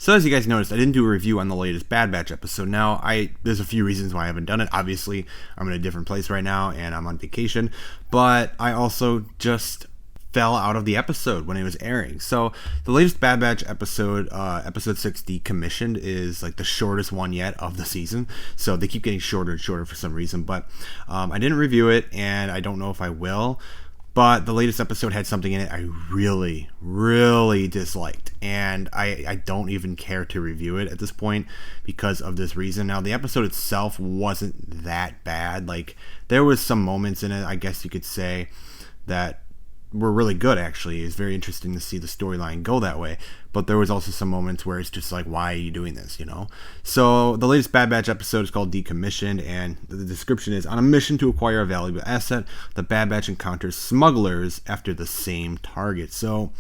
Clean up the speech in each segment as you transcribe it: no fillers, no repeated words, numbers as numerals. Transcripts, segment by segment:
So as you guys noticed, I didn't do a review on the latest Bad Batch episode. Now, there's a few reasons why I haven't done it. Obviously, I'm in a different place right now and I'm on vacation, but I also just fell out of the episode when it was airing. So the latest Bad Batch episode, episode 6 Decommissioned, is like the shortest one yet of the season. So they keep getting shorter and shorter for some reason, but I didn't review it and I don't know if I will. But the latest episode had something in it I really, really disliked. And I don't even care to review it at this point because of this reason. Now, the episode itself wasn't that bad. Like, there was some moments in it, I guess you could say, that were really good, actually. It's very interesting to see the storyline go that way. But there was also some moments where it's just like, why are you doing this, you know? So the latest Bad Batch episode is called Decommissioned, and the description is, on a mission to acquire a valuable asset, the Bad Batch encounters smugglers after the same target. So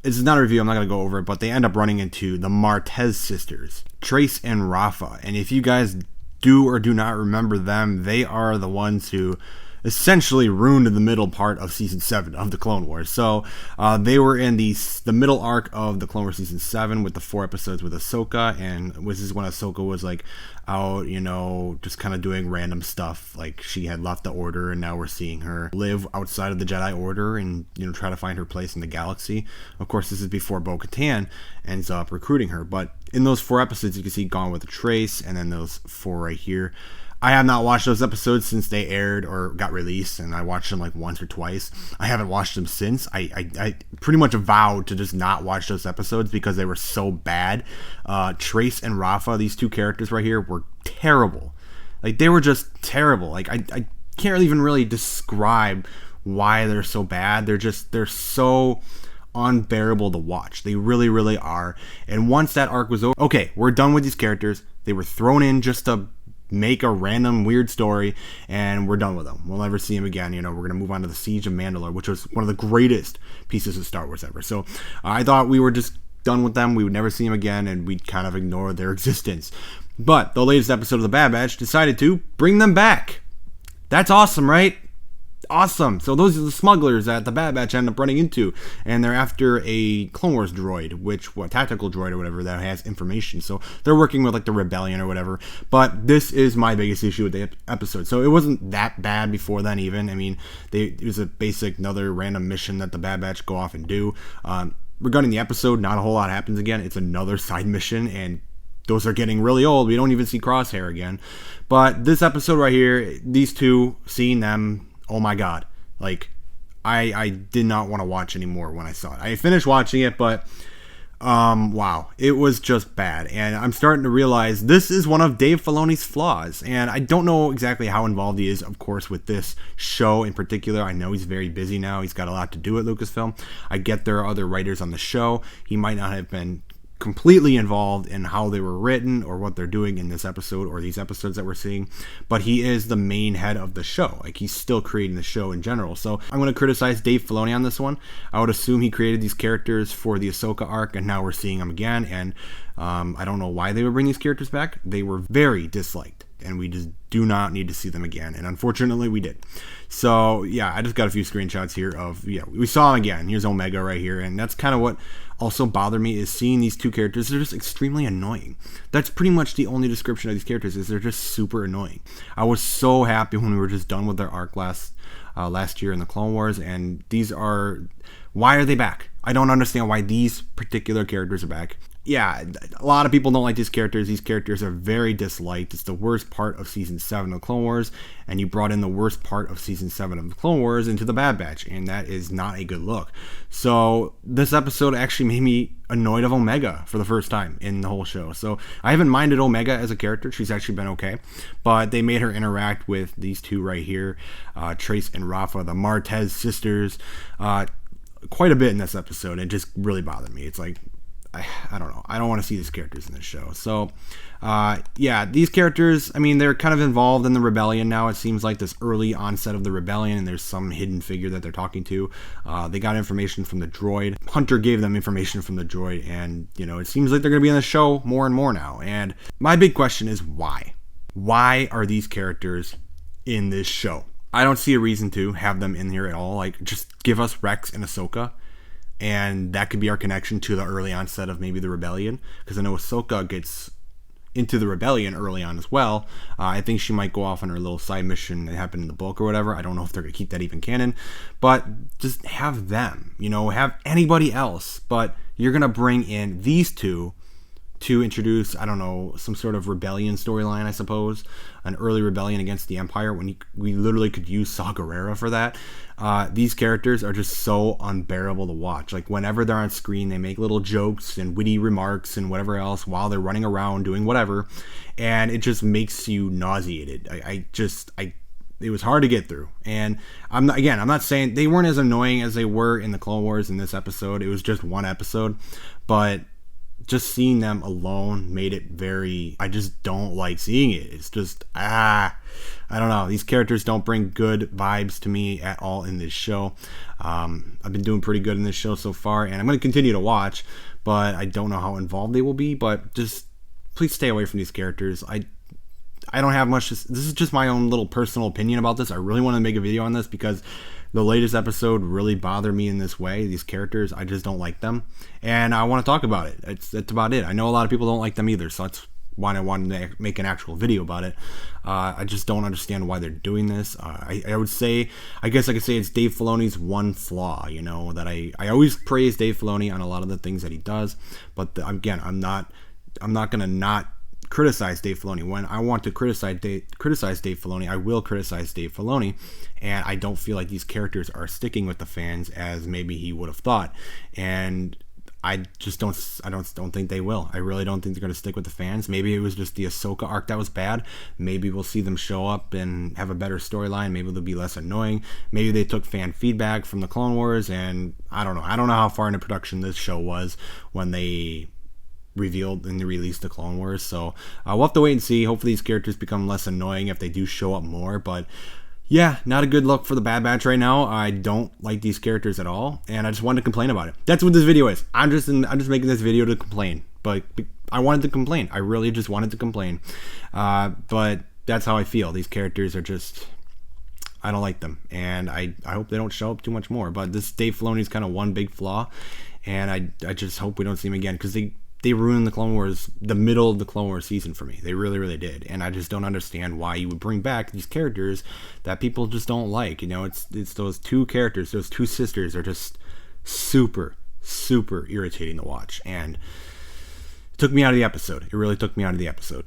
this is not a review, I'm not going to go over it, but they end up running into the Martez sisters, Trace and Rafa. And if you guys do or do not remember them, they are the ones who essentially ruined the middle part of season 7 of the Clone Wars. So they were in the middle arc of the Clone Wars season 7 with the 4 episodes with Ahsoka, and this is when Ahsoka was like out, you know, just kind of doing random stuff. Like, she had left the Order, and now we're seeing her live outside of the Jedi Order and, you know, try to find her place in the galaxy. Of course, this is before Bo-Katan ends up recruiting her. But in those 4 episodes, you can see Gone with a Trace, and then those 4 right here. I have not watched those episodes since they aired or got released, and I watched them like once or twice. I haven't watched them since. I pretty much vowed to just not watch those episodes because they were so bad. Trace and Rafa, these 2 characters right here, were terrible. Like, they were just terrible. Like, I can't even really describe why they're so bad. They're so unbearable to watch. They really, really are. And once that arc was over, okay, we're done with these characters. They were thrown in just to make a random weird story, and we're done with them. We'll never see him again. You know, we're going to move on to the Siege of Mandalore, which was one of the greatest pieces of Star Wars ever. So I thought we were just done with them. We would never see them again, and we'd kind of ignore their existence. But the latest episode of the Bad Batch decided to bring them back. That's awesome, right? Awesome. So those are the smugglers that the Bad Batch end up running into, and they're after a Clone Wars droid, tactical droid or whatever, that has information. So they're working with like the rebellion or whatever. But this is my biggest issue with the episode. So it wasn't that bad before then even. I mean, it was a basic another random mission that the Bad Batch go off and do. Regarding the episode, not a whole lot happens again. It's another side mission, and those are getting really old. We don't even see Crosshair again. But this episode right here, these 2, seeing them, oh my god, like, I did not want to watch anymore when I saw it. I finished watching it, but wow, it was just bad. And I'm starting to realize this is one of Dave Filoni's flaws, and I don't know exactly how involved he is, of course, with this show in particular. I know he's very busy now. He's got a lot to do at Lucasfilm. I get there are other writers on the show. He might not have been completely involved in how they were written or what they're doing in this episode or these episodes that we're seeing, but he is the main head of the show. Like, he's still creating the show in general. So I'm going to criticize Dave Filoni on this one. I would assume he created these characters for the Ahsoka arc, and now we're seeing them again, and I don't know why they would bring these characters back. They were very disliked, and we just do not need to see them again, and unfortunately we did. So yeah, I just got a few screenshots here of, yeah, we saw them again. Here's Omega right here, and that's kind of what also bothered me, is seeing these 2 characters. They're just extremely annoying. That's pretty much the only description of these characters, is they're just super annoying. I was so happy when we were just done with their arc last year in the Clone Wars, and why are they back? I don't understand why these particular characters are back. Yeah, a lot of people don't like these characters. These characters are very disliked. It's the worst part of Season 7 of Clone Wars, and you brought in the worst part of Season 7 of the Clone Wars into the Bad Batch, and that is not a good look. So this episode actually made me annoyed of Omega for the first time in the whole show. So I haven't minded Omega as a character. She's actually been okay. But they made her interact with these 2 right here, Trace and Rafa, the Martez sisters, quite a bit in this episode. It just really bothered me. It's like, I don't know. I don't want to see these characters in this show. So, yeah, these characters, I mean, they're kind of involved in the rebellion now. It seems like this early onset of the rebellion, and there's some hidden figure that they're talking to. They got information from the droid. Hunter gave them information from the droid, and, you know, it seems like they're going to be in the show more and more now. And my big question is why? Why are these characters in this show? I don't see a reason to have them in here at all. Like, just give us Rex and Ahsoka, and that could be our connection to the early onset of maybe the rebellion, because I know Ahsoka gets into the rebellion early on as well. I think she might go off on her little side mission that happened in the book or whatever. I don't know if they're going to keep that even canon, but just have them, have anybody else, but you're going to bring in these two to introduce, I don't know, some sort of rebellion storyline, I suppose, an early rebellion against the Empire, when we literally could use Saw Gerrera for that. These characters are just so unbearable to watch. Like, whenever they're on screen, they make little jokes and witty remarks and whatever else while they're running around doing whatever, and it just makes you nauseated. It was hard to get through. And I'm not saying they weren't as annoying as they were in the Clone Wars in this episode. It was just one episode, but just seeing them alone made it I just don't like seeing it. It's just, I don't know. These characters don't bring good vibes to me at all in this show. I've been doing pretty good in this show so far, and I'm going to continue to watch, but I don't know how involved they will be. But just please stay away from these characters. I don't have much. This is just my own little personal opinion about this. I really want to make a video on this because the latest episode really bothered me in this way. These characters, I just don't like them, and I want to talk about it. That's about it. I know a lot of people don't like them either, so that's why I wanted to make an actual video about it. I just don't understand why they're doing this. I would say, I guess I could say it's Dave Filoni's one flaw, that I always praise Dave Filoni on a lot of the things that he does, but again, I'm not going to not criticize Dave Filoni. When I want to criticize Dave Filoni, I will criticize Dave Filoni, and I don't feel like these characters are sticking with the fans as maybe he would have thought, and I just don't think they will. I really don't think they're going to stick with the fans. Maybe it was just the Ahsoka arc that was bad. Maybe we'll see them show up and have a better storyline. Maybe they'll be less annoying. Maybe they took fan feedback from the Clone Wars, and I don't know. I don't know how far into production this show was when they revealed and released the Clone Wars, so we'll have to wait and see. Hopefully these characters become less annoying if they do show up more, but yeah, not a good look for the Bad Batch right now. I don't like these characters at all, and I just wanted to complain about it. That's what this video is. I'm just making this video to complain, but I wanted to complain. I really just wanted to complain, but that's how I feel. These characters are just, I don't like them, and I hope they don't show up too much more. But this Dave Filoni's kind of one big flaw, and I just hope we don't see him again, because they ruined the Clone Wars, the middle of the Clone Wars season for me. They really, really did. And I just don't understand why you would bring back these characters that people just don't like. It's those two characters, those two sisters are just super, super irritating to watch. And it took me out of the episode. It really took me out of the episode.